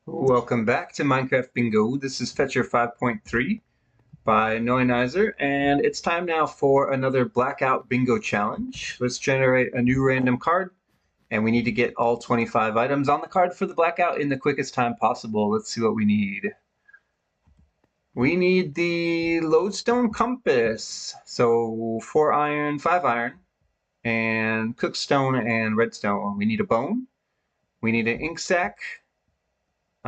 Welcome back to Minecraft Bingo. This is Fetchr 5.3 by Noinizer, and it's time now for another Blackout Bingo challenge. Let's generate a new random card, and we need to get all 25 items on the card for the Blackout in the quickest time possible. Let's see what we need. We need the Lodestone Compass, so 4 iron, 5 iron, and Cookstone and Redstone. We need a bone. We need an ink sac.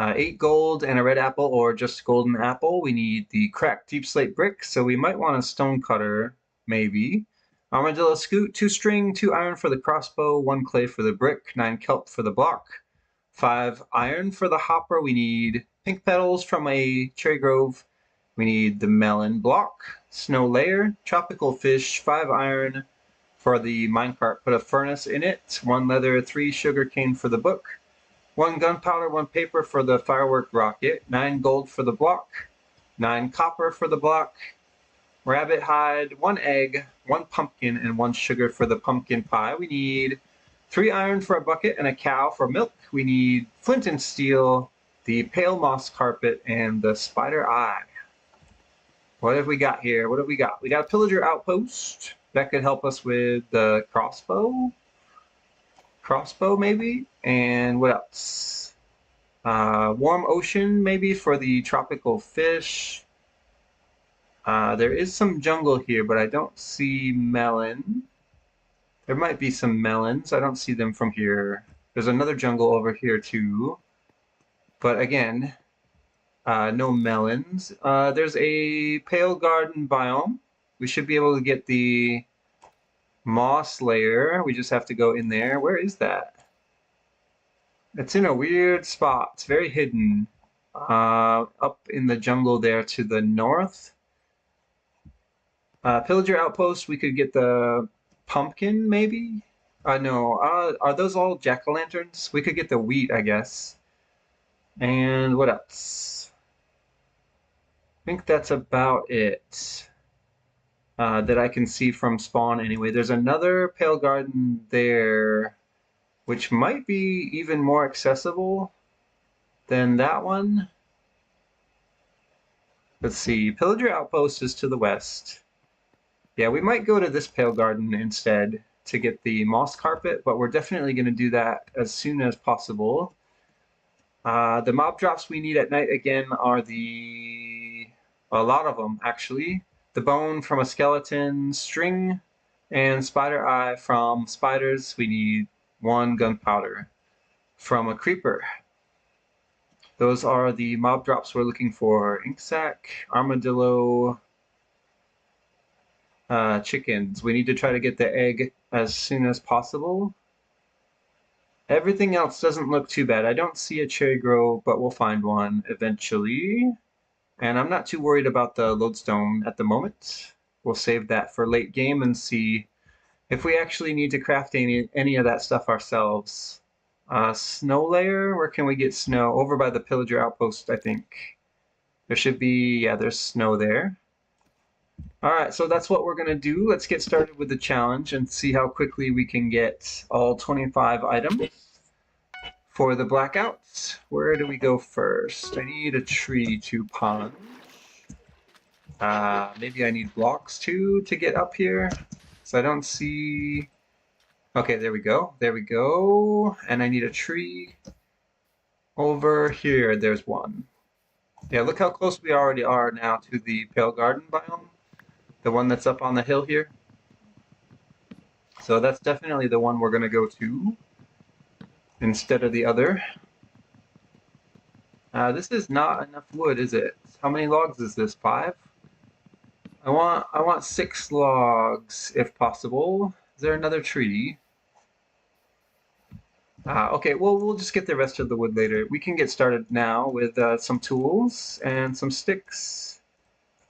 8 gold and a red apple, or just golden apple. We need the cracked deep slate brick, so we might want a stone cutter, maybe. Armadillo scoot, 2 string, 2 iron for the crossbow, 1 clay for the brick, 9 kelp for the block, 5 iron for the hopper. We need pink petals from a cherry grove. We need the melon block, snow layer, tropical fish, 5 iron for the minecart. Put a furnace in it, 1 leather, 3 sugar cane for the book. 1 gunpowder, 1 paper for the firework rocket, 9 gold for the block, 9 copper for the block, rabbit hide, 1 egg, 1 pumpkin, and 1 sugar for the pumpkin pie. We need 3 iron for a bucket and a cow for milk. We need flint and steel, the pale moss carpet, and the spider eye. What have we got here? What have we got? We got a pillager outpost. That could help us with the crossbow. Crossbow, maybe? And what else? Warm ocean, maybe, for the tropical fish. There is some jungle here, but I don't see melon. There might be some melons. I don't see them from here. There's another jungle over here, too. But again, no melons. There's a pale garden biome. We should be able to get the moss layer. We just have to go in there. Where is that? It's in a weird spot. It's very hidden. Up in the jungle there to the north. Pillager outpost, we could get the pumpkin, maybe? No. Are those all jack-o'-lanterns? We could get the wheat, I guess. And what else? I think that's about it. That I can see from spawn anyway. There's another pale garden there, which might be even more accessible than that one. Let's see. Pillager outpost is to the west. Yeah, we might go to this pale garden instead to get the moss carpet, but we're definitely going to do that as soon as possible. The mob drops we need at night again are a lot of them actually. The bone from a skeleton, string, and spider eye from spiders. We need 1 gunpowder from a creeper. Those are the mob drops we're looking for. Ink sac, armadillo, chickens. We need to try to get the egg as soon as possible. Everything else doesn't look too bad. I don't see a cherry grove, but we'll find one eventually. And I'm not too worried about the lodestone at the moment. We'll save that for late game and see if we actually need to craft any of that stuff ourselves. Snow layer, where can we get snow? Over by the pillager outpost, I think. There should be, yeah, there's snow there. Alright, so that's what we're going to do. Let's get started with the challenge and see how quickly we can get all 25 items for the blackouts. Where do we go first? I need a tree to punch. Maybe I need blocks too to get up here. So I don't see... Okay, there we go. There we go. And I need a tree. Over here, there's one. Yeah, look how close we already are now to the pale garden biome. The one that's up on the hill here. So that's definitely the one we're going to go to instead of the other. This is not enough wood, is it? How many logs is this? 5? I want 6 logs if possible. Is there another tree? Okay, well, we'll just get the rest of the wood later. We can get started now with some tools and some sticks.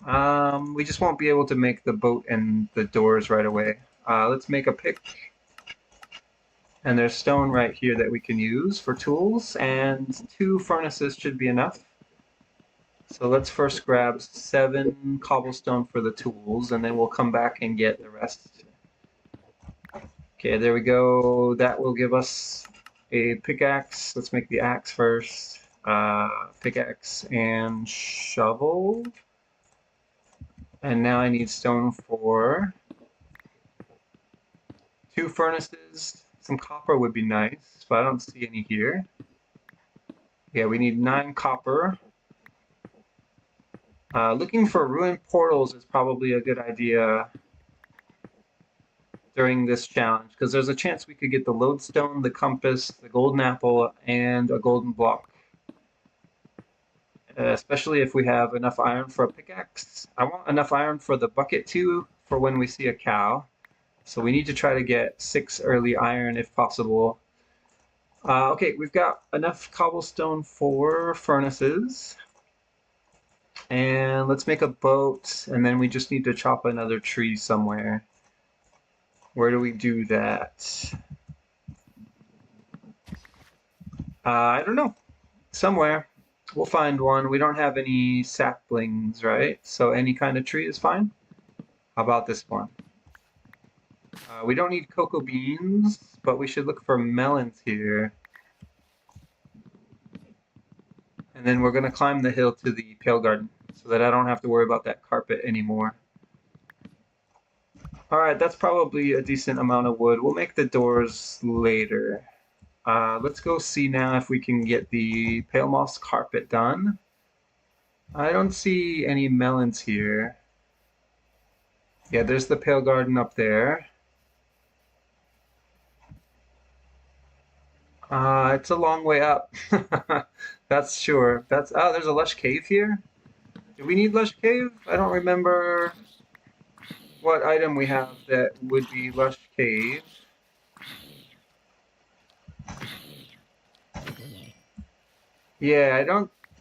We just won't be able to make the boat and the doors right away. Let's make a pick. And there's stone right here that we can use for tools, and 2 furnaces should be enough. So let's first grab 7 cobblestone for the tools, and then we'll come back and get the rest. Okay, there we go. That will give us a pickaxe. Let's make the axe first. pickaxe and shovel. And now I need stone for 2 furnaces. Some copper would be nice, but I don't see any here. Yeah, we need 9 copper. Looking for ruined portals is probably a good idea during this challenge, because there's a chance we could get the lodestone, the compass, the golden apple, and a golden block. Especially if we have enough iron for a pickaxe. I want enough iron for the bucket too, for when we see a cow. So we need to try to get 6 early iron if possible. Okay, we've got enough cobblestone for furnaces. And let's make a boat, and then we just need to chop another tree somewhere. Where do we do that? I don't know. Somewhere. We'll find one. We don't have any saplings, right? So any kind of tree is fine. How about this one? We don't need cocoa beans, but we should look for melons here. And then we're going to climb the hill to the Pale Garden so that I don't have to worry about that carpet anymore. Alright, that's probably a decent amount of wood. We'll make the doors later. Let's go see now if we can get the pale moss carpet done. I don't see any melons here. Yeah, there's the Pale Garden up there. It's a long way up. That's sure. Oh, there's a lush cave here. Do we need lush cave? I don't remember what item we have that would be lush cave. Yeah,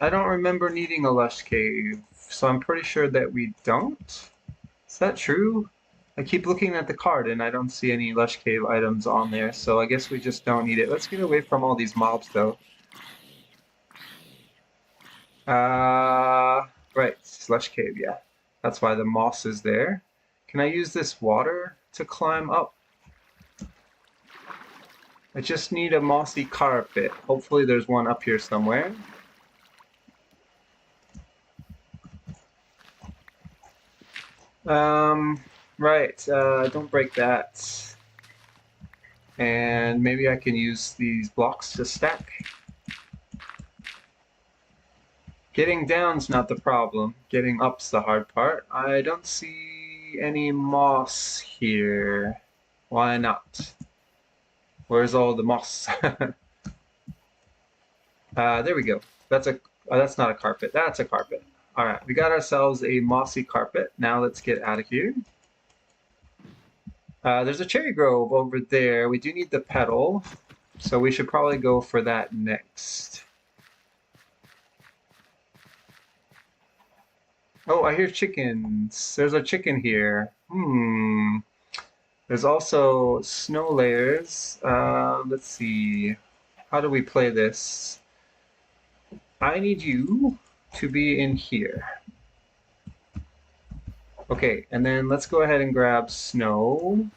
I don't remember needing a lush cave, so I'm pretty sure that we don't. Is that true? I keep looking at the card and I don't see any lush cave items on there, so I guess we just don't need it. Let's get away from all these mobs though. Right, lush cave, yeah. That's why the moss is there. Can I use this water to climb up? I just need a mossy carpet. Hopefully there's one up here somewhere. Right, don't break that. And maybe I can use these blocks to stack. Getting down's not the problem. Getting up's the hard part. I don't see any moss here. Why not? Where's all the moss? There we go. That's not a carpet. That's a carpet. All right, we got ourselves a mossy carpet. Now let's get out of here. There's a cherry grove over there. We do need the petal, so we should probably go for that next. Oh, I hear chickens. There's a chicken here. There's also snow layers. Let's see. How do we play this? I need you to be in here. Okay, and then let's go ahead and grab snow,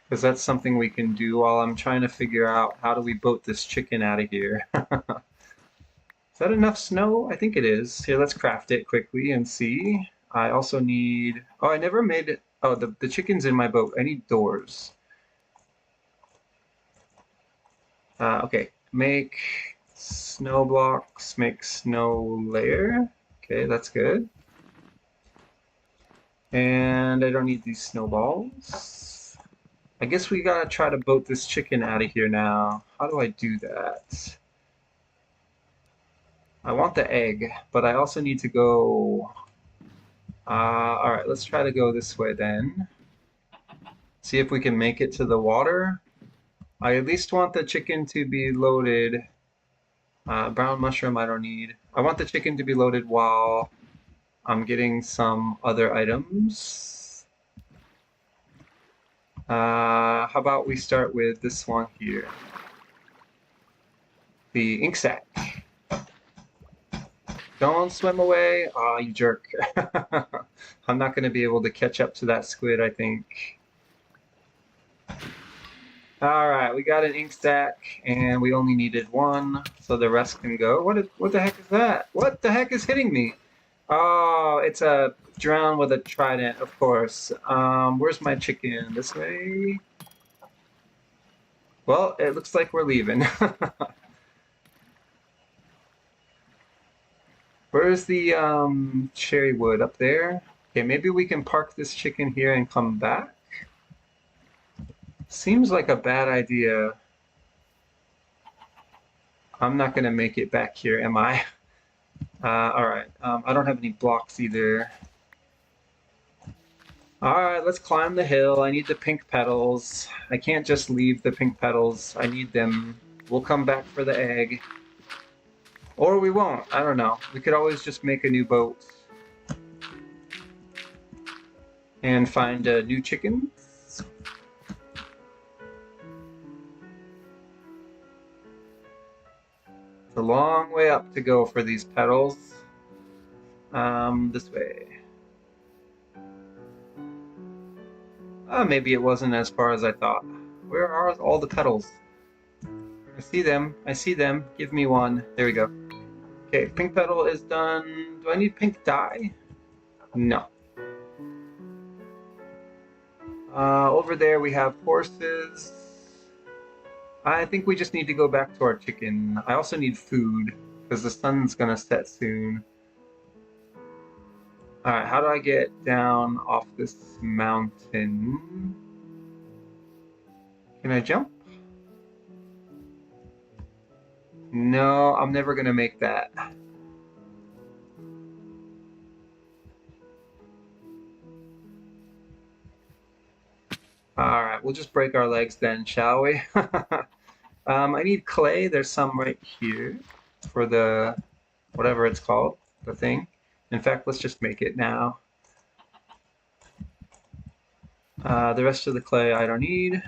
because that's something we can do while I'm trying to figure out how do we boat this chicken out of here. Is that enough snow? I think it is. Here, let's craft it quickly and see. I also need... Oh, I never made it. Oh, the chicken's in my boat. I need doors. Okay, make snow blocks, make snow layer. Okay, that's good. And I don't need these snowballs. I guess we gotta try to boat this chicken out of here now. How do I do that? I want the egg, but I also need to go... Alright, let's try to go this way then. See if we can make it to the water. I at least want the chicken to be loaded. Brown mushroom I don't need. I want the chicken to be loaded while I'm getting some other items. How about we start with this one here. The ink sac. Don't swim away. Aw, you jerk. I'm not going to be able to catch up to that squid, I think. All right, we got an ink stack, and we only needed one, so the rest can go. What the heck is that? What the heck is hitting me? Oh, it's a drown with a trident, of course. Where's my chicken? This way? Well, it looks like we're leaving. Where's the cherry wood? Up there? Okay, maybe we can park this chicken here and come back. Seems like a bad idea. I'm not gonna make it back here, am I? All right. I don't have any blocks either. All right, let's climb the hill. I need the pink petals. I can't just leave the pink petals. I need them. We'll come back for the egg. Or we won't. I don't know. We could always just make a new boat and find a new chicken. It's a long way up to go for these petals. This way. Maybe it wasn't as far as I thought. Where are all the petals? I see them. I see them. Give me one. There we go. Okay, pink petal is done. Do I need pink dye? No. Over there we have horses. I think we just need to go back to our chicken. I also need food because the sun's gonna set soon. Alright, how do I get down off this mountain? Can I jump? No, I'm never gonna make that. Alright, we'll just break our legs then, shall we? I need clay. There's some right here for the whatever it's called, the thing. In fact, let's just make it now. The rest of the clay I don't need.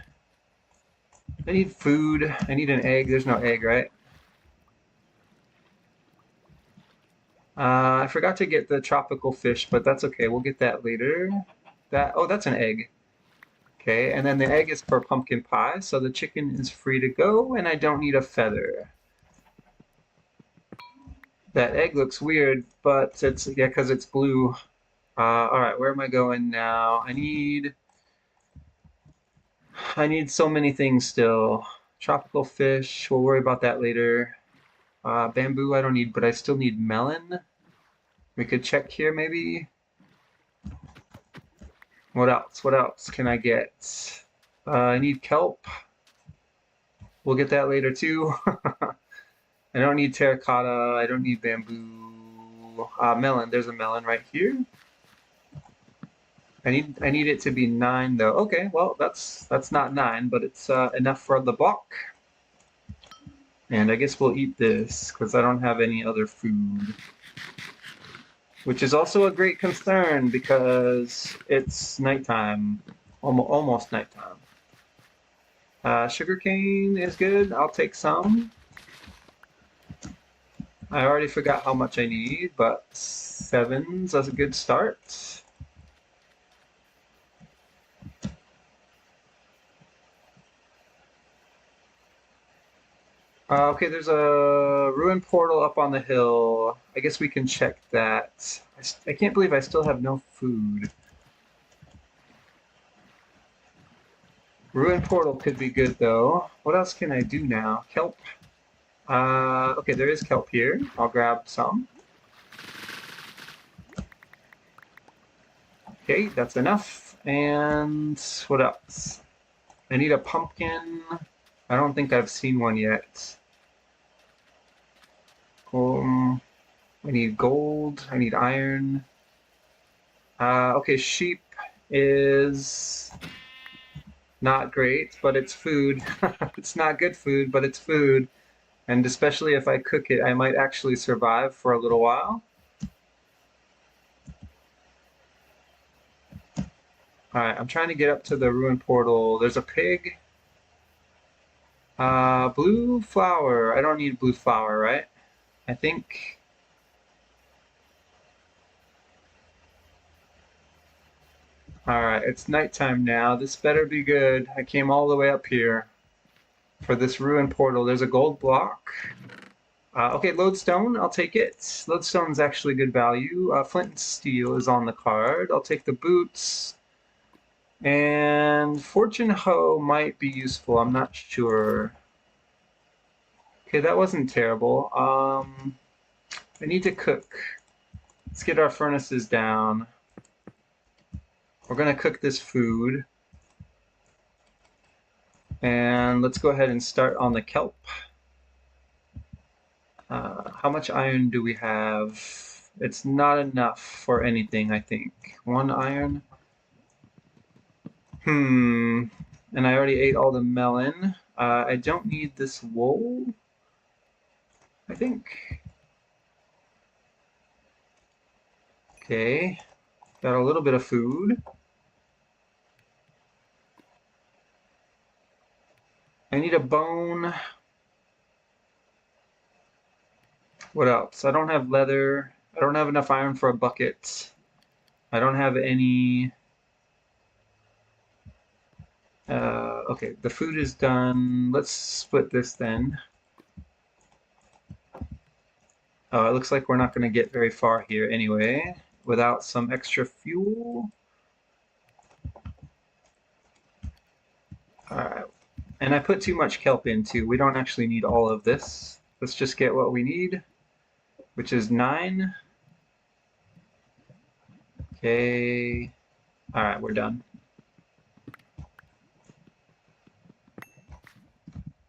I need food. I need an egg. There's no egg, right? I forgot to get the tropical fish, but that's okay. We'll get that later. Oh, that's an egg. Okay, and then the egg is for pumpkin pie, so the chicken is free to go, and I don't need a feather. That egg looks weird, but it's, yeah, because it's blue. All right, where am I going now? I need so many things still. Tropical fish, we'll worry about that later. Bamboo I don't need, but I still need melon. We could check here maybe. What else? What else can I get? I need kelp. We'll get that later too. I don't need terracotta. I don't need bamboo. Melon. There's a melon right here. I need it to be 9 though. Okay, well that's not 9, but it's enough for the block. And I guess we'll eat this because I don't have any other food. Which is also a great concern because it's nighttime, almost nighttime. Sugarcane is good. I'll take some. I already forgot how much I need, but 7's a good start. Okay, there's a ruined portal up on the hill. I guess we can check that. I can't believe I still have no food. Ruined portal could be good though. What else can I do now? Kelp. Okay, there is kelp here. I'll grab some. Okay, that's enough. And what else? I need a pumpkin. I don't think I've seen one yet. I need gold. I need iron. Okay, sheep is not great, but it's food. It's not good food, but it's food. And especially if I cook it, I might actually survive for a little while. Alright, I'm trying to get up to the ruined portal. There's a pig. Blue flower. I don't need blue flower, right? I think. Alright, it's nighttime now. This better be good. I came all the way up here. for this ruined portal. There's a gold block. Okay, lodestone, I'll take it. Lodestone's actually good value. Flint and steel is on the card. I'll take the boots. And fortune hoe might be useful. I'm not sure. Okay, that wasn't terrible. I need to cook. Let's get our furnaces down. We're gonna cook this food. And let's go ahead and start on the kelp. How much iron do we have? It's not enough for anything, I think. 1 iron. And I already ate all the melon. I don't need this wool, I think. Okay, got a little bit of food. I need a bone. What else? I don't have leather. I don't have enough iron for a bucket. I don't have any. Okay, the food is done. Let's split this then. Oh, it looks like we're not going to get very far here anyway without some extra fuel. All right. And I put too much kelp in too. We don't actually need all of this. Let's just get what we need, which is 9. Okay. All right, we're done.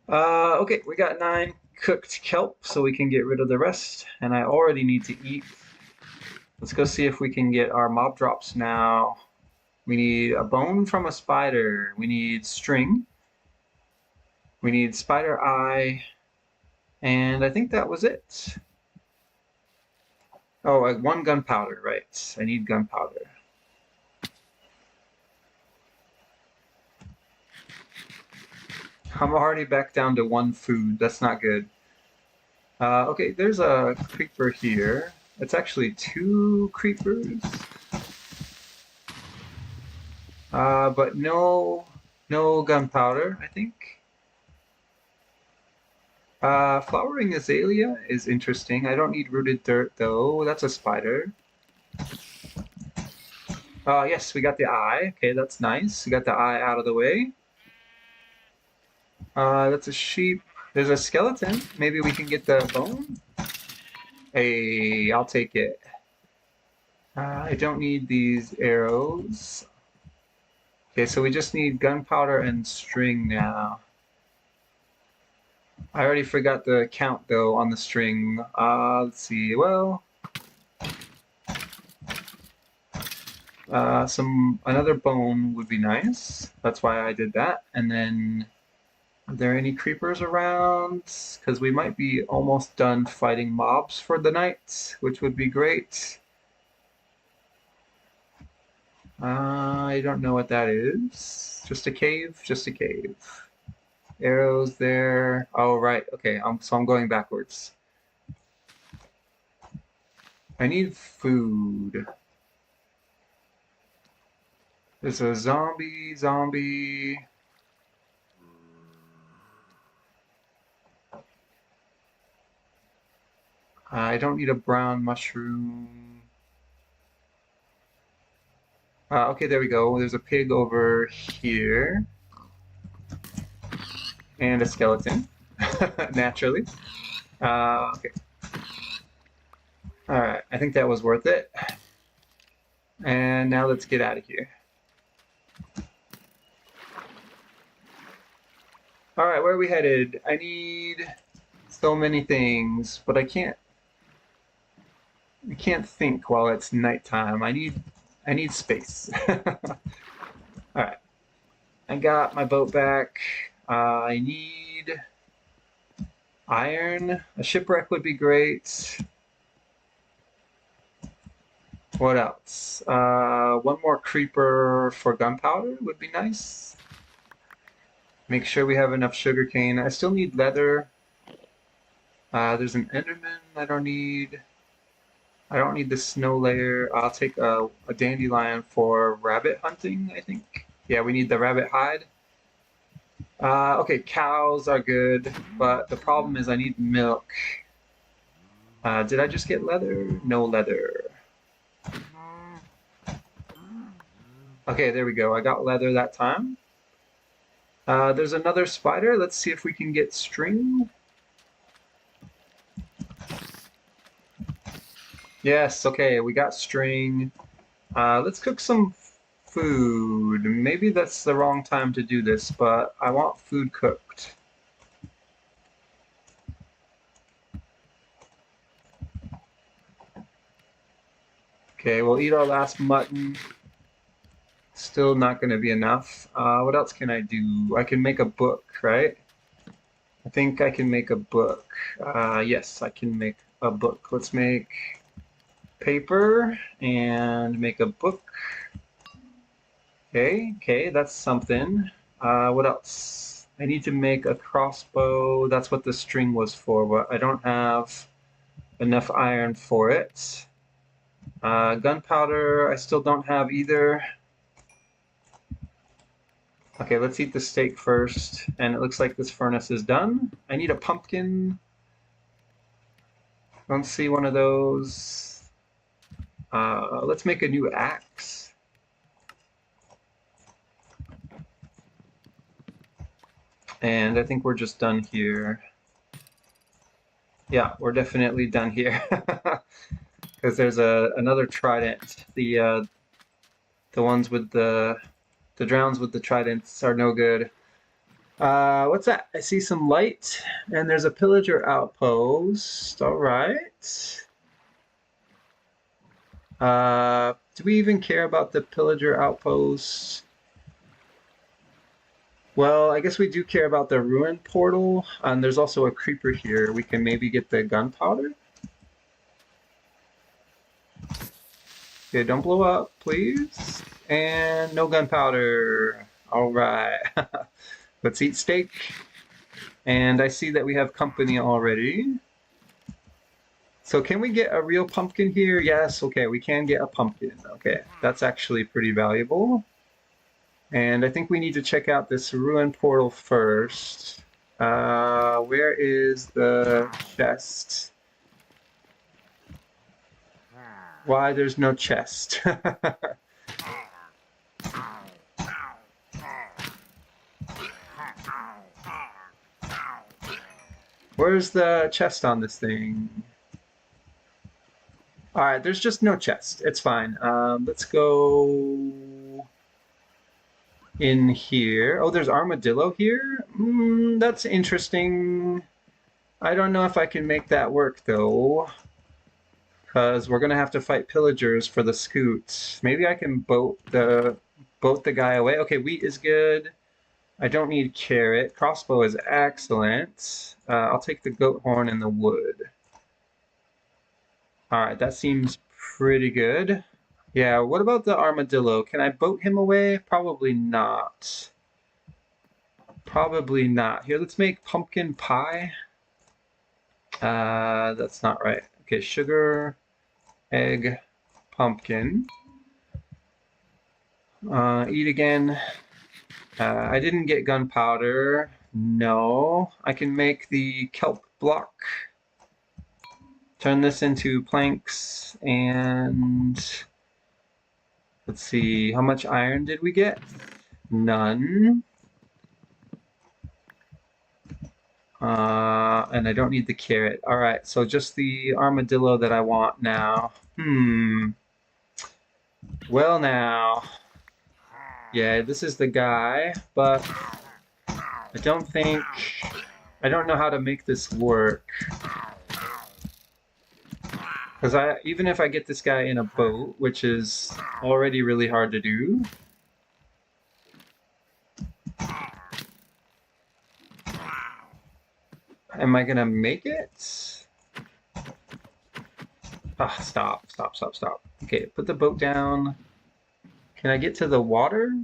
Okay, we got 9 cooked kelp, so we can get rid of the rest. And I already need to eat. Let's go see if we can get our mob drops now. We need a bone from a spider. We need string. We need spider eye. And I think that was it. Oh, 1 gunpowder, right. I need gunpowder. I'm already back down to 1 food. That's not good. Okay, there's a creeper here. It's actually 2 creepers. But no gunpowder, I think. Flowering azalea is interesting. I don't need rooted dirt though. That's a spider. Yes, we got the eye. Okay, that's nice. We got the eye out of the way. That's a sheep. There's a skeleton. Maybe we can get the bone. Hey, I'll take it. I don't need these arrows. Okay, so we just need gunpowder and string now. I already forgot the count though on the string. Let's see. Well, another bone would be nice. That's why I did that. And then, are there any creepers around? Because we might be almost done fighting mobs for the night, which would be great. I don't know what that is. Just a cave? Just a cave. Arrows there. Oh, right. Okay, so I'm going backwards. I need food. There's a zombie. I don't need a brown mushroom. Okay, there we go. There's a pig over here. And a skeleton, naturally. Okay. All right, I think that was worth it. And now let's get out of here. All right, where are we headed? I need so many things, but I can't think while it's nighttime. I need space. All right, I got my boat back. I need iron. A shipwreck would be great. What else? 1 more creeper for gunpowder would be nice. Make sure we have enough sugarcane. I still need leather. There's an enderman I don't need. I don't need the snow layer. I'll take a dandelion for rabbit hunting, I think. Yeah, we need the rabbit hide. Okay, cows are good, but the problem is I need milk. Did I just get leather? No leather. Okay, there we go. I got leather that time. There's another spider. Let's see if we can get string. Yes, okay, we got string. Let's cook some food. Maybe that's the wrong time to do this, but I want food cooked. Okay, we'll eat our last mutton. Still not going to be enough. What else can I do? I can make a book, right? I think I can make a book. Yes, I can make a book. Let's make paper and make a book. Okay, that's something. What else? I need to make a crossbow. That's what the string was for, but I don't have enough iron for it. Gunpowder, I still don't have either. Okay, let's eat the steak first. And it looks like this furnace is done. I need a pumpkin. Don't see one of those. Let's make a new axe. And I think we're just done here. Yeah, we're definitely done here. Because there's another trident. The ones with the drowns with the tridents are no good. What's that? I see some light, and there's a pillager outpost. All right. Do we even care about the pillager outpost? Well, I guess we do care about the ruin portal, and there's also a creeper here. We can maybe get the gunpowder. Okay, don't blow up, please. And no gunpowder. All right. Let's eat steak. And I see that we have company already. So can we get a real pumpkin here? Yes, okay, we can get a pumpkin. Okay, that's actually pretty valuable. And I think we need to check out this ruin portal first. Where is the chest? Why there's no chest? Where's the chest on this thing? All right, there's just no chest. It's fine. Let's go in here. Oh, there's armadillo here? That's interesting. I don't know if I can make that work, though. Because we're going to have to fight pillagers for the scoot. Maybe I can boat the guy away. Okay, wheat is good. I don't need carrot. Crossbow is excellent. I'll take the goat horn and the wood. All right, that seems pretty good. Yeah, what about the armadillo? Can I boat him away? Probably not. Probably not. Here, let's make pumpkin pie. That's not right. Okay, sugar, egg, pumpkin. Eat again. I didn't get gunpowder. No. I can make the kelp block. Turn this into planks and let's see, how much iron did we get? None. And I don't need the carrot. All right, so just the armadillo that I want now. Well now. Yeah, this is the guy, but I don't know how to make this work. Because even if I get this guy in a boat, which is already really hard to do. Am I gonna make it? Ah, stop. Okay, put the boat down. Can I get to the water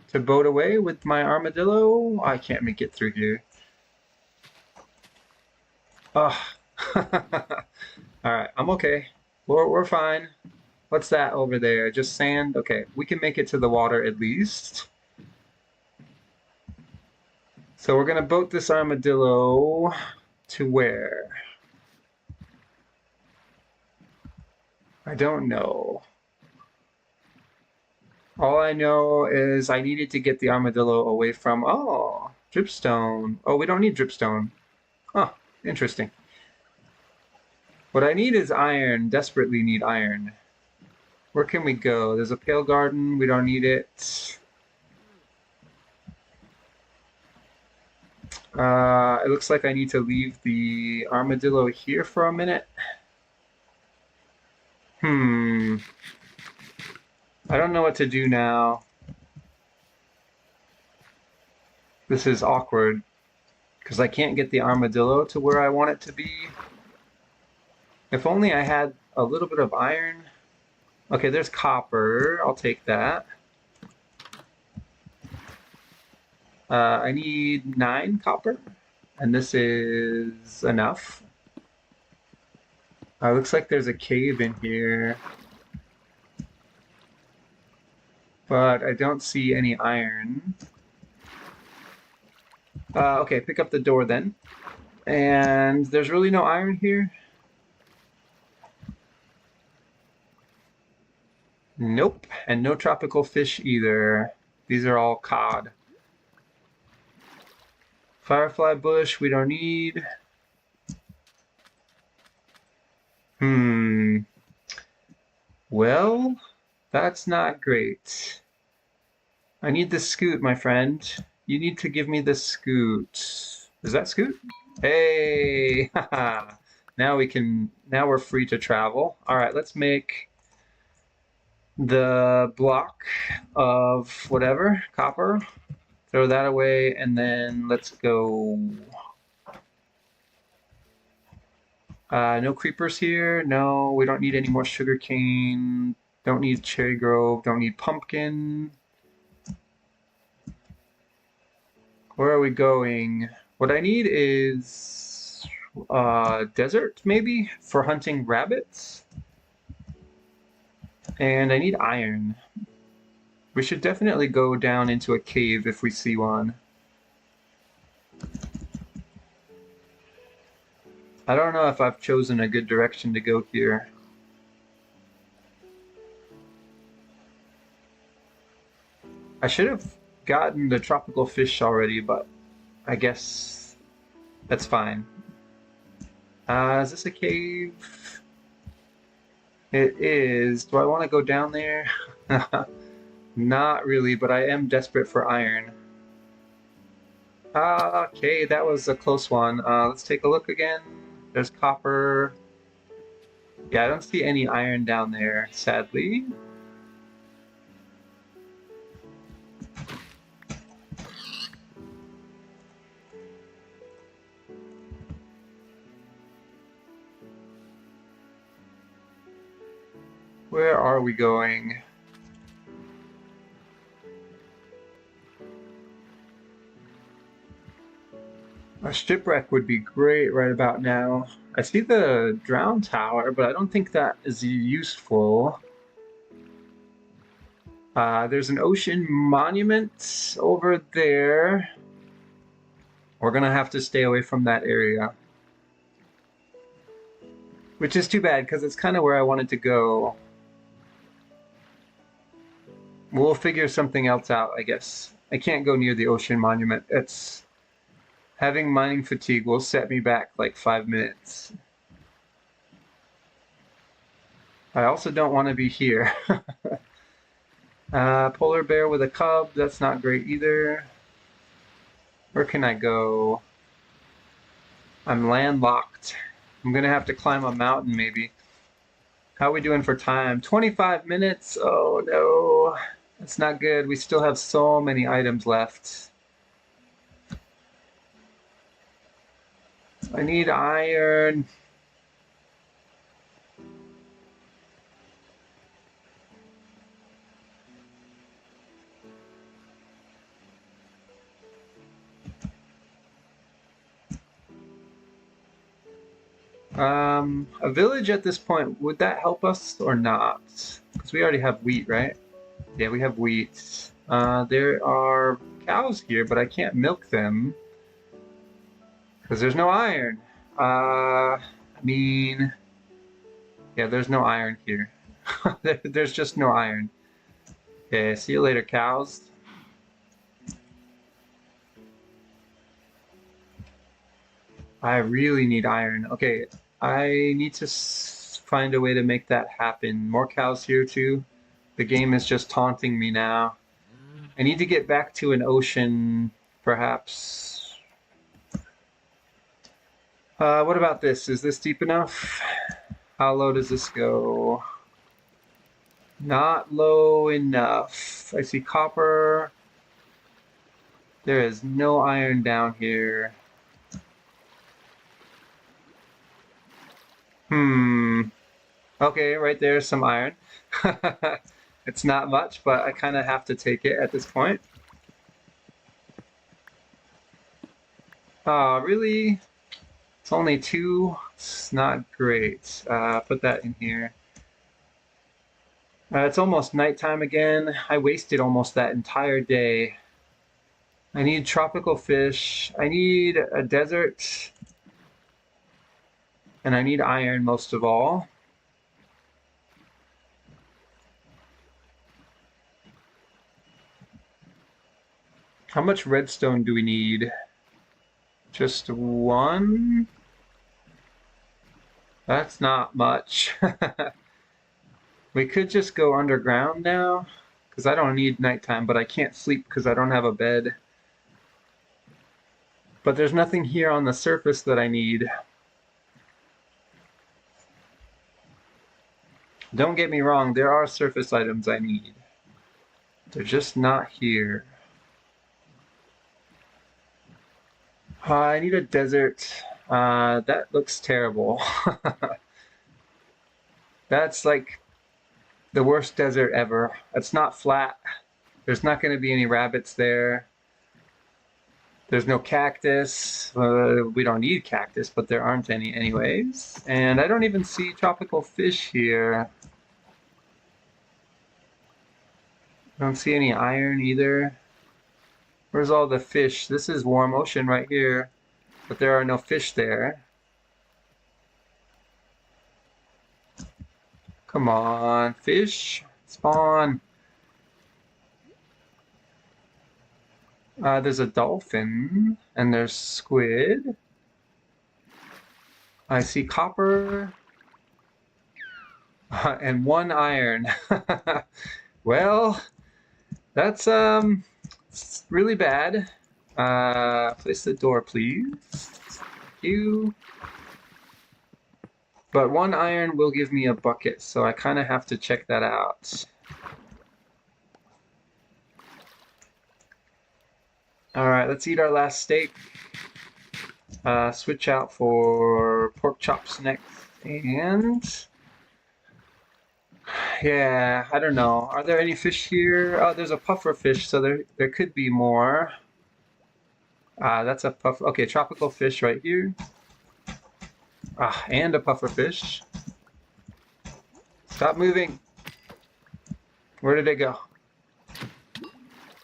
to boat away with my armadillo? I can't make it through here. Ah. Alright, I'm okay. We're fine. What's that over there? Just sand? Okay, we can make it to the water at least. So we're gonna boat this armadillo to where? I don't know. All I know is I needed to get the armadillo away from, oh, dripstone. Oh, we don't need dripstone. Huh, interesting. What I need is iron, desperately need iron. Where can we go? There's a pale garden, we don't need it. It looks like I need to leave the armadillo here for a minute. I don't know what to do now. This is awkward because I can't get the armadillo to where I want it to be. If only I had a little bit of iron. Okay, there's copper. I'll take that. I need 9 copper, and this is enough. Looks like there's a cave in here, but I don't see any iron. Okay, pick up the door then. And there's really no iron here? Nope, and no tropical fish either. These are all cod. Firefly bush, we don't need. Well, that's not great. I need the scoot, my friend. You need to give me the scoot. Is that scoot? Hey, haha. Now we're free to travel. All right, let's make the block of whatever, copper. Throw that away, and then let's go. No creepers here. No, we don't need any more sugar cane. Don't need cherry grove. Don't need pumpkin. Where are we going? What I need is desert, maybe, for hunting rabbits. And I need iron. We should definitely go down into a cave if we see one. I don't know if I've chosen a good direction to go here. I should have gotten the tropical fish already, but I guess that's fine. Is this a cave? It is. Do I want to go down there? Not really, but I am desperate for iron. Okay, that was a close one. Let's take a look again. There's copper. Yeah, I don't see any iron down there, sadly. Where are we going? A shipwreck would be great right about now. I see the drown tower, but I don't think that is useful. There's an ocean monument over there. We're gonna have to stay away from that area. Which is too bad, because it's kind of where I wanted to go. We'll figure something else out, I guess. I can't go near the ocean monument. Having mining fatigue will set me back like 5 minutes. I also don't want to be here. Polar bear with a cub, that's not great either. Where can I go? I'm landlocked. I'm gonna have to climb a mountain maybe. How are we doing for time? 25 minutes? Oh no, that's not good. We still have so many items left. I need iron. A village at this point, would that help us or not? Because we already have wheat, right? Yeah, we have wheat. There are cows here, but I can't milk them. Because there's no iron. I mean, yeah, there's no iron here. There's just no iron. Okay, see you later, cows. I really need iron. Okay, I need to find a way to make that happen. More cows here too. The game is just taunting me now. I need to get back to an ocean, perhaps. What about this? Is this deep enough? How low does this go? Not low enough. I see copper. There is no iron down here. Okay, right there's some iron. It's not much, but I kind of have to take it at this point. Oh, really? It's only 2? It's not great. Put that in here. It's almost nighttime again. I wasted almost that entire day. I need tropical fish. I need a desert. And I need iron most of all. How much redstone do we need? Just 1? That's not much. We could just go underground now, because I don't need nighttime, but I can't sleep because I don't have a bed. But there's nothing here on the surface that I need. Don't get me wrong, there are surface items I need. They're just not here. I need a desert. That looks terrible. That's like the worst desert ever. It's not flat. There's not going to be any rabbits there. There's no cactus. We don't need cactus, but there aren't any anyways. And I don't even see tropical fish here. I don't see any iron either. Where's all the fish? This is warm ocean right here, but there are no fish there. Come on, fish, spawn. There's a dolphin, and there's squid. I see copper, and 1 iron. Well, that's really bad. Place the door, please. Thank you. But 1 iron will give me a bucket, so I kind of have to check that out. Alright, let's eat our last steak. Switch out for pork chops next. And yeah, I don't know. Are there any fish here? Oh, there's a puffer fish, so there could be more. That's a puffer. Okay, tropical fish right here. And a puffer fish. Stop moving. Where did it go?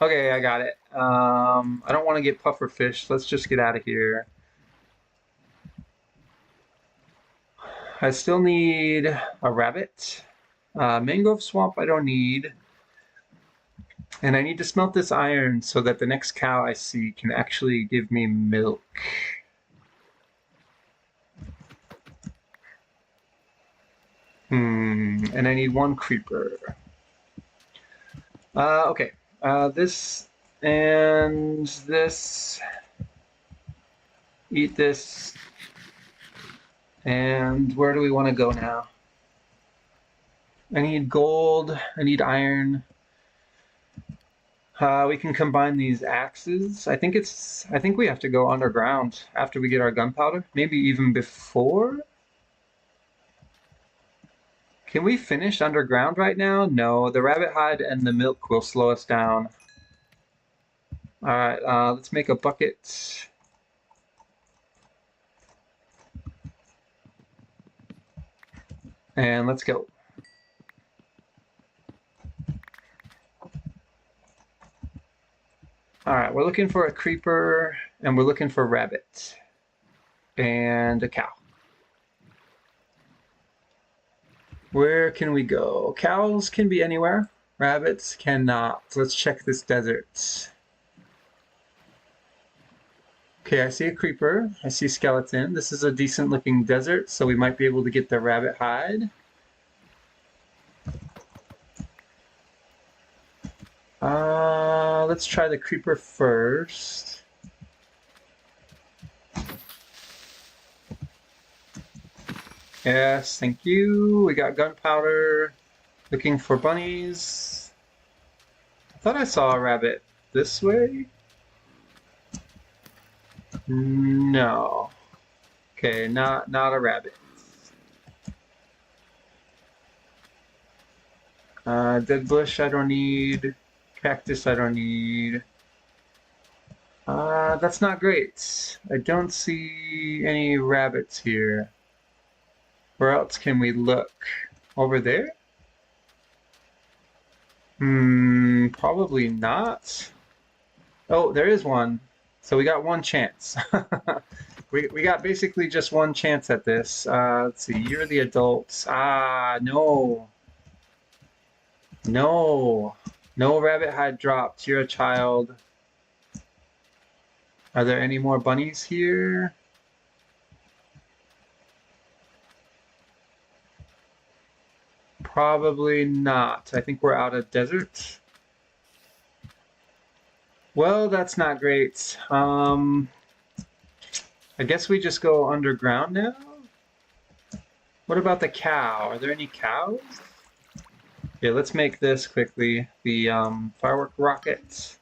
Okay, I got it. I don't want to get puffer fish. Let's just get out of here. I still need a rabbit. Mangrove swamp I don't need. And I need to smelt this iron so that the next cow I see can actually give me milk. And I need 1 creeper. Okay. This and this. Eat this. And where do we want to go now? I need gold. I need iron. We can combine these axes. I think we have to go underground after we get our gunpowder. Maybe even before? Can we finish underground right now? No, the rabbit hide and the milk will slow us down. Alright, let's make a bucket. And let's go. Alright, we're looking for a creeper and we're looking for rabbit. and a cow. Where can we go? Cows can be anywhere. Rabbits cannot. Let's check this desert. Okay, I see a creeper. I see skeleton. This is a decent looking desert, so we might be able to get the rabbit hide. Let's try the creeper first. Yes, thank you. We got gunpowder. Looking for bunnies. I thought I saw a rabbit this way. No. Okay, not a rabbit. Dead bush I don't need. Cactus I don't need. That's not great. I don't see any rabbits here. Where else can we look? Over there? Probably not. Oh, there is one. So we got one chance. we got basically just one chance at this. Let's see, you're the adults. No. No. No rabbit hide dropped. You're a child. Are there any more bunnies here? Probably not. I think we're out of desert. Well, that's not great. I guess we just go underground now? What about the cow? Are there any cows? Yeah, let's make this quickly. The firework rocket.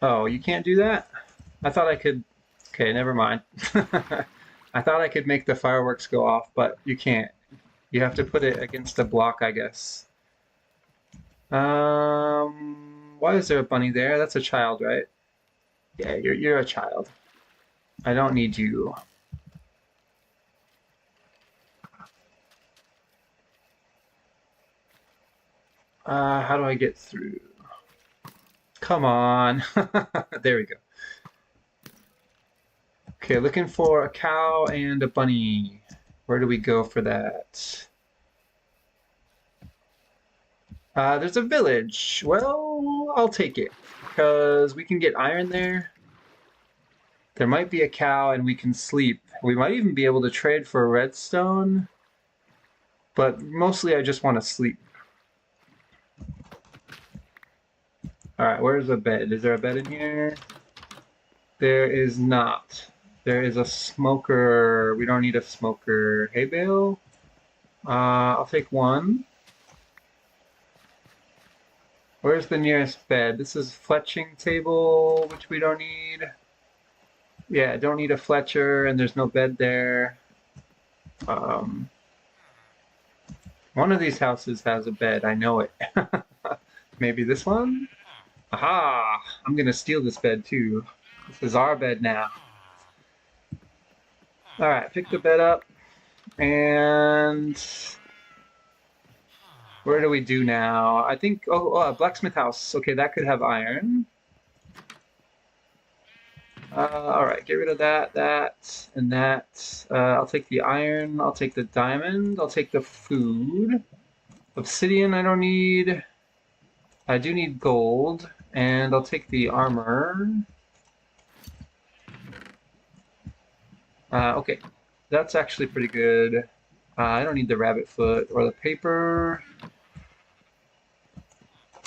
Oh, you can't do that? I thought I could... Okay, never mind. I thought I could make the fireworks go off, but you can't. You have to put it against a block, I guess. Why is there a bunny there? That's a child, right? Yeah, you're a child. I don't need you. How do I get through? Come on. There we go. Okay, looking for a cow and a bunny. Where do we go for that? There's a village. Well, I'll take it, because we can get iron there. There might be a cow and we can sleep. We might even be able to trade for redstone, but mostly I just want to sleep. Alright, where's a bed? Is there a bed in here? There is not. There is a smoker. We don't need a smoker. Hay bale? I'll take one. Where's the nearest bed? This is fletching table, which we don't need. Yeah, don't need a Fetchr, and there's no bed there. One of these houses has a bed, I know it. Maybe this one? Aha! I'm gonna steal this bed too. This is our bed now. Alright, pick the bed up. And... where do we do now? I think, a blacksmith house. Okay, that could have iron. Alright, get rid of that, and that. I'll take the iron, I'll take the diamond, I'll take the food. Obsidian I don't need. I do need gold, and I'll take the armor. Okay, that's actually pretty good. I don't need the rabbit foot or the paper.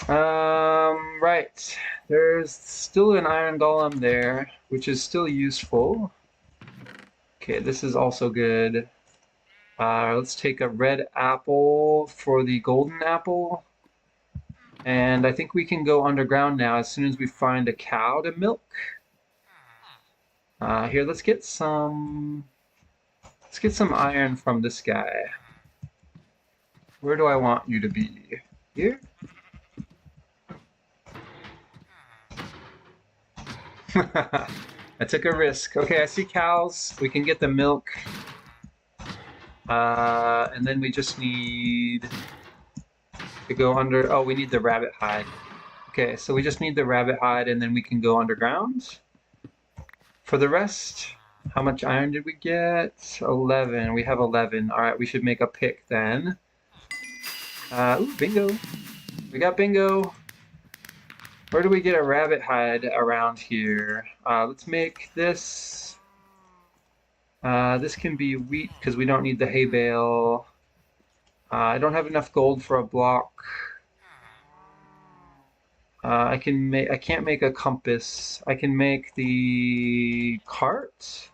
Right. There's still an iron golem there, which is still useful. Okay, this is also good. Let's take a red apple for the golden apple. And I think we can go underground now as soon as we find a cow to milk. Here, let's get some iron from this guy. Where do I want you to be? Here? I took a risk. Okay, I see cows. We can get the milk. And then we just need to go under... oh, we need the rabbit hide. Okay, so we just need the rabbit hide and then we can go underground. For the rest, how much iron did we get? 11. We have 11. All right, we should make a pick then. Ooh, bingo. We got bingo. Where do we get a rabbit hide around here? Let's make this. This can be wheat because we don't need the hay bale. I don't have enough gold for a block. I can't make a compass. I can make the cart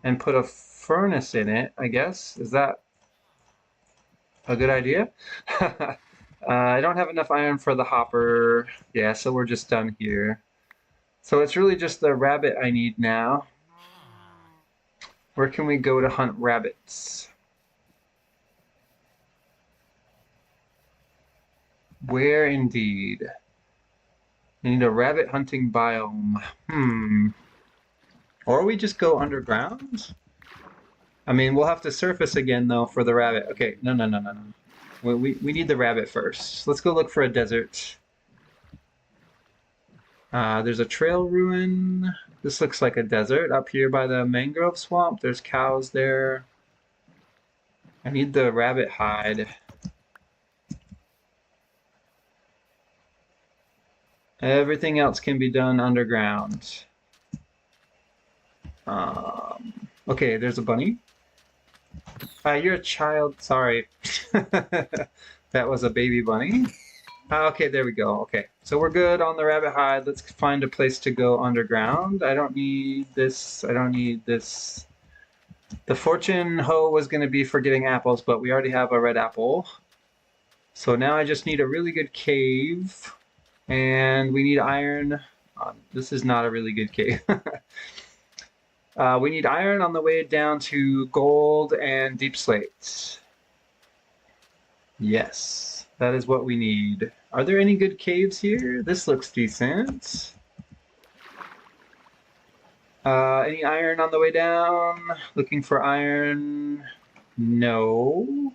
and put a furnace in it, I guess. Is that a good idea? I don't have enough iron for the hopper. Yeah, so we're just done here. So it's really just the rabbit I need now. Where can we go to hunt rabbits? Where indeed? I need a rabbit hunting biome. Or we just go underground? I mean, we'll have to surface again, though, for the rabbit. Okay, no. We need the rabbit first. Let's go look for a desert. There's a trail ruin. This looks like a desert up here by the mangrove swamp. There's cows there. I need the rabbit hide. Everything else can be done underground. Okay, there's a bunny. You're a child. Sorry. That was a baby bunny. Okay, there we go. Okay, so we're good on the rabbit hide. Let's find a place to go underground. I don't need this. I don't need this. The fortune hoe was going to be for getting apples, but we already have a red apple. So now I just need a really good cave. And we need iron. This is not a really good cave. We need iron on the way down to gold and deep slate. Yes, that is what we need. Are there any good caves here? This looks decent. Any iron on the way down? Looking for iron? No.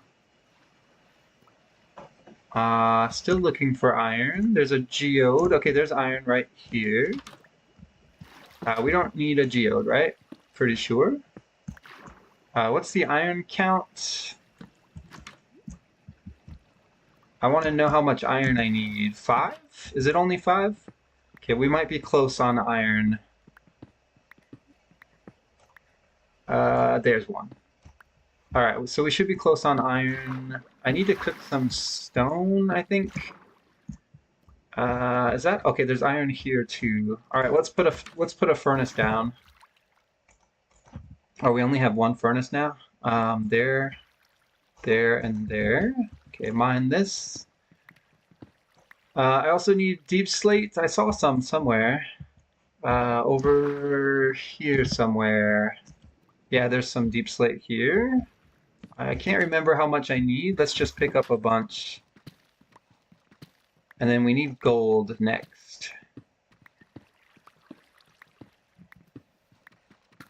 Still looking for iron. There's a geode. Okay, there's iron right here. We don't need a geode, right? Pretty sure. What's the iron count? I want to know how much iron I need. 5? Is it only 5? Okay, we might be close on iron. There's 1. Alright, so we should be close on iron. I need to cook some stone, I think. Is that okay? There's iron here too. All right, let's put a furnace down. Oh, we only have 1 furnace now. There, and there. Okay, mine this. I also need deep slate. I saw some somewhere. Over here somewhere. Yeah, there's some deep slate here. I can't remember how much I need. Let's just pick up a bunch. And then we need gold next.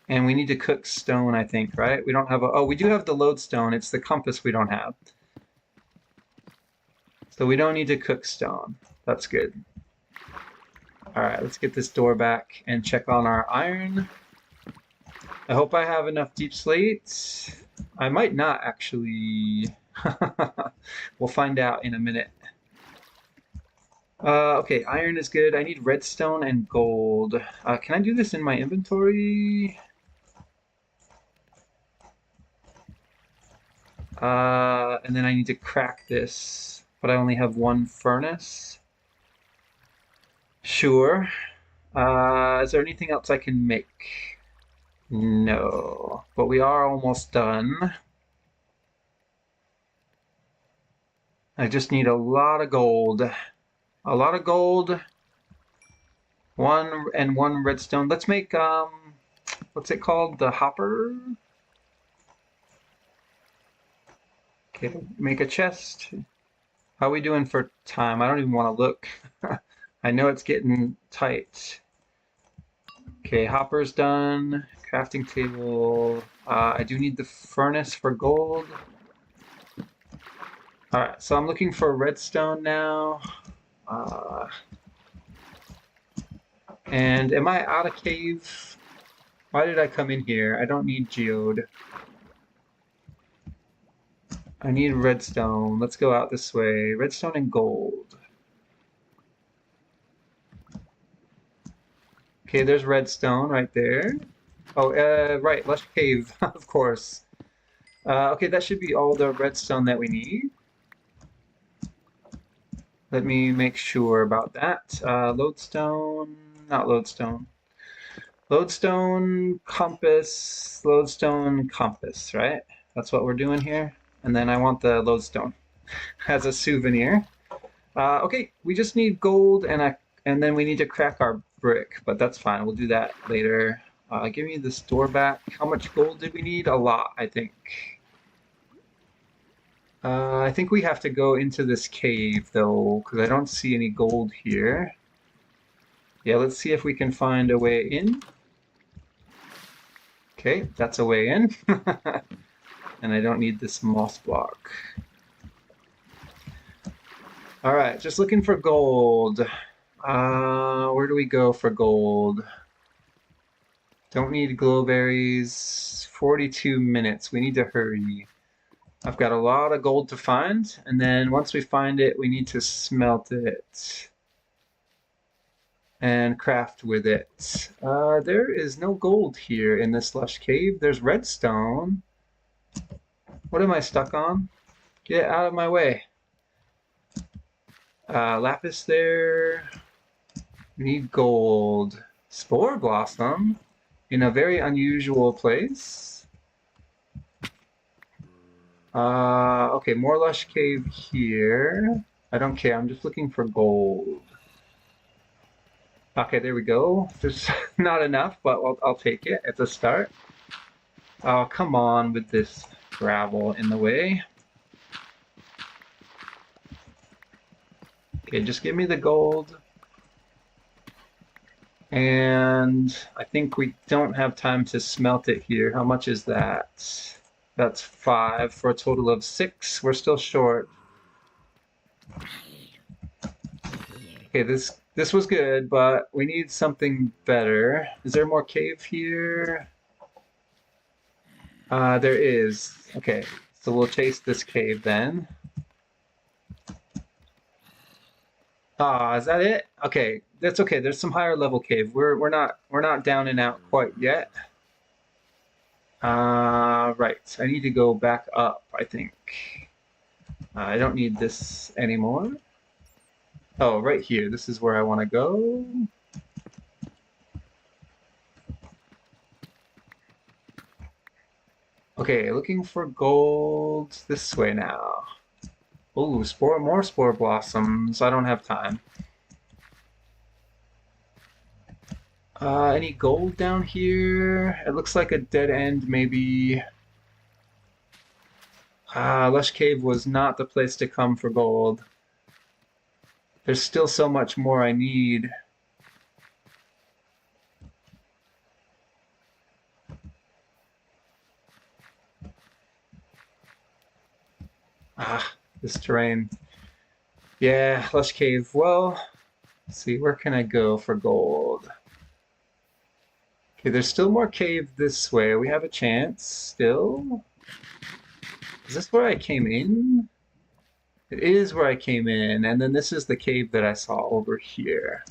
And we need to cook stone, I think, right? We don't have oh, we do have the lodestone. It's the compass we don't have. So we don't need to cook stone. That's good. All right, let's get this door back and check on our iron. I hope I have enough deep slate. I might not, actually. We'll find out in a minute. Okay, iron is good. I need redstone and gold. Can I do this in my inventory? And then I need to crack this, but I only have 1 furnace. Sure. Is there anything else I can make? No, but we are almost done. I just need a lot of gold. A lot of gold. 1 redstone. Let's make, what's it called? The hopper? Okay, make a chest. How are we doing for time? I don't even want to look. I know it's getting tight. Okay, hopper's done. Crafting table. I do need the furnace for gold. Alright, so I'm looking for redstone now. And am I out of cave? Why did I come in here? I don't need geode. I need redstone. Let's go out this way. Redstone and gold. Okay, there's redstone right there. Oh, right, lush cave, of course. Okay, that should be all the redstone that we need. Let me make sure about that. Lodestone, not lodestone. Lodestone, compass, lodestone, compass, right? That's what we're doing here. And then I want the lodestone as a souvenir. Okay, we just need gold and then we need to crack our brick, but that's fine. We'll do that later. Give me this door back. How much gold did we need? A lot, I think. I think we have to go into this cave, though, because I don't see any gold here. Yeah, let's see if we can find a way in. Okay, that's a way in. And I don't need this moss block. Alright, just looking for gold. Where do we go for gold? Don't need glowberries. 42 minutes. We need to hurry. I've got a lot of gold to find, and then once we find it, we need to smelt it and craft with it. There is no gold here in this lush cave. There's redstone. What am I stuck on? Get out of my way. Lapis there. We need gold. Spore blossom in a very unusual place. Okay, more lush cave here. I don't care, I'm just looking for gold. Okay, there we go. There's not enough, but I'll take it at the start. Oh, come on with this gravel in the way. Okay, just give me the gold. And I think we don't have time to smelt it here. How much is that? That's 5 for a total of 6. We're still short. Okay, this was good, but we need something better. Is there more cave here? There is. Okay, so we'll chase this cave then. Is that it? Okay, that's okay. There's some higher level cave. We're not down and out quite yet. Right. I need to go back up, I think. I don't need this anymore. Oh, right here. This is where I want to go. Okay, looking for gold this way now. Oh, more spore blossoms. I don't have time. Any gold down here? It looks like a dead end, maybe. Lush Cave was not the place to come for gold. There's still so much more I need. This terrain. Yeah, Lush Cave. Well, let's see, where can I go for gold? Okay, there's still more cave this way. We have a chance still. Is this where I came in? It is where I came in, and then this is the cave that I saw over here.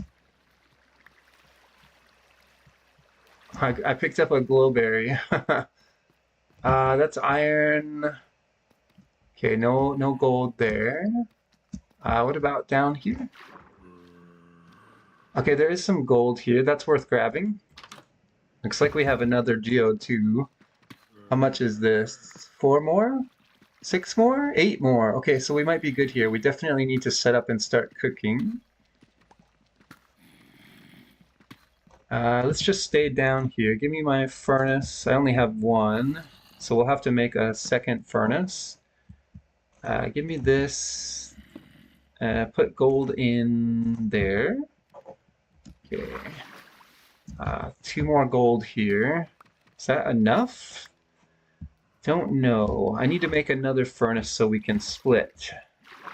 I picked up a glowberry. That's iron. Okay, no gold there. What about down here? Okay, there is some gold here. That's worth grabbing. Looks like we have another geode too. How much is this? 4 more? 6 more? 8 more. Okay, so we might be good here. We definitely need to set up and start cooking. Let's just stay down here. Give me my furnace. I only have 1, so we'll have to make a second furnace. Give me this. Put gold in there. Okay. 2 more gold here. Is that enough? Don't know. I need to make another furnace so we can split.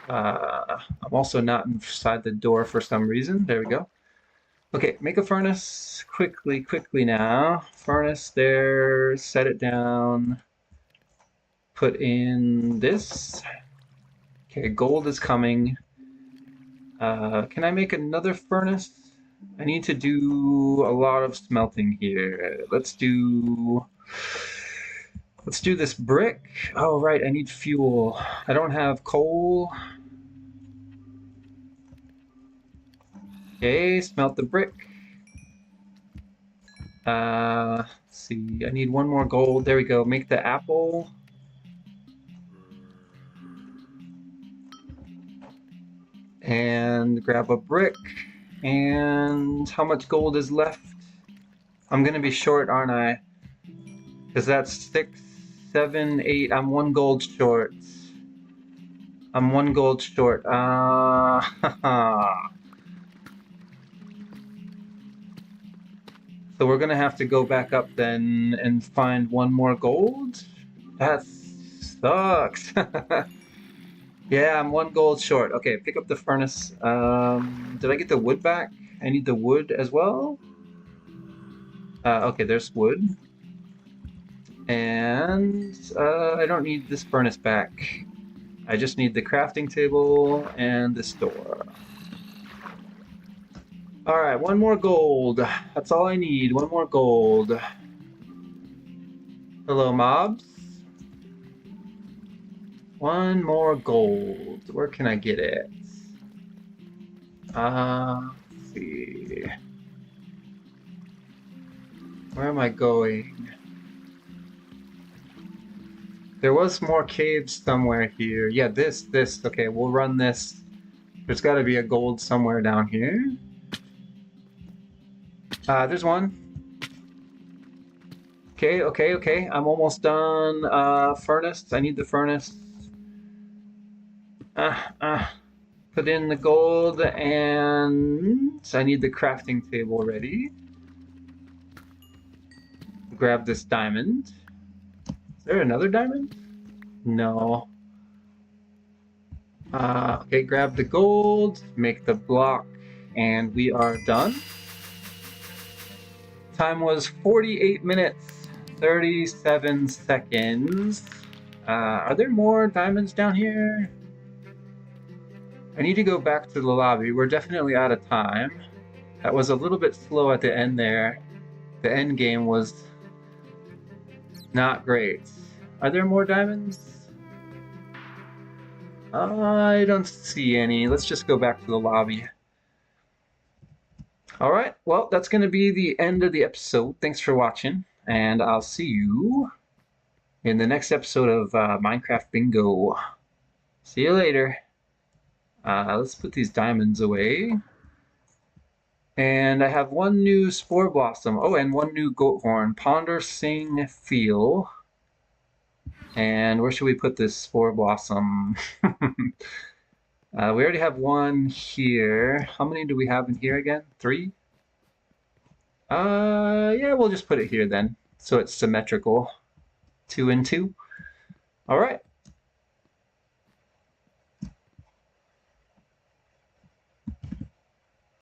I'm also not inside the door for some reason. There we go. Okay, make a furnace quickly now. Furnace there, set it down. Put in this. Okay, gold is coming. Can I make another furnace? I need to do a lot of smelting here. Let's do this brick. Oh, right, I need fuel. I don't have coal. Okay, smelt the brick. Let's see, I need one more gold. There we go. Make the apple. And grab a brick. And how much gold is left? I'm gonna be short, aren't I? Because that's 6, 7, 8. I'm 1 gold short. I'm 1 gold short. So we're gonna have to go back up then and find 1 more gold? That sucks. Yeah, I'm 1 gold short. Okay, pick up the furnace. Did I get the wood back? I need the wood as well. Okay, there's wood. And I don't need this furnace back. I just need the crafting table and this door. Alright, 1 more gold. That's all I need. 1 more gold. Hello, mobs. 1 more gold. Where can I get it? Let's see. Where am I going? There was more caves somewhere here. Yeah, this. Okay, we'll run this. There's got to be a gold somewhere down here. There's one. Okay. I'm almost done. Furnace. I need the furnace. Put in the gold, and I need the crafting table ready. Grab this diamond. Is there another diamond? No. Okay, grab the gold, make the block, and we are done. Time was 48 minutes, 37 seconds. Are there more diamonds down here? I need to go back to the lobby. We're definitely out of time. That was a little bit slow at the end there. The end game was not great. Are there more diamonds? I don't see any. Let's just go back to the lobby. Alright, well, that's going to be the end of the episode. Thanks for watching, and I'll see you in the next episode of Minecraft Bingo. See you later. Let's put these diamonds away. And I have 1 new Spore Blossom. Oh, and 1 new Goat Horn. Ponder, Sing, Feel. And where should we put this Spore Blossom? We already have 1 here. How many do we have in here again? 3? Yeah, we'll just put it here then, so it's symmetrical. 2 and 2. All right.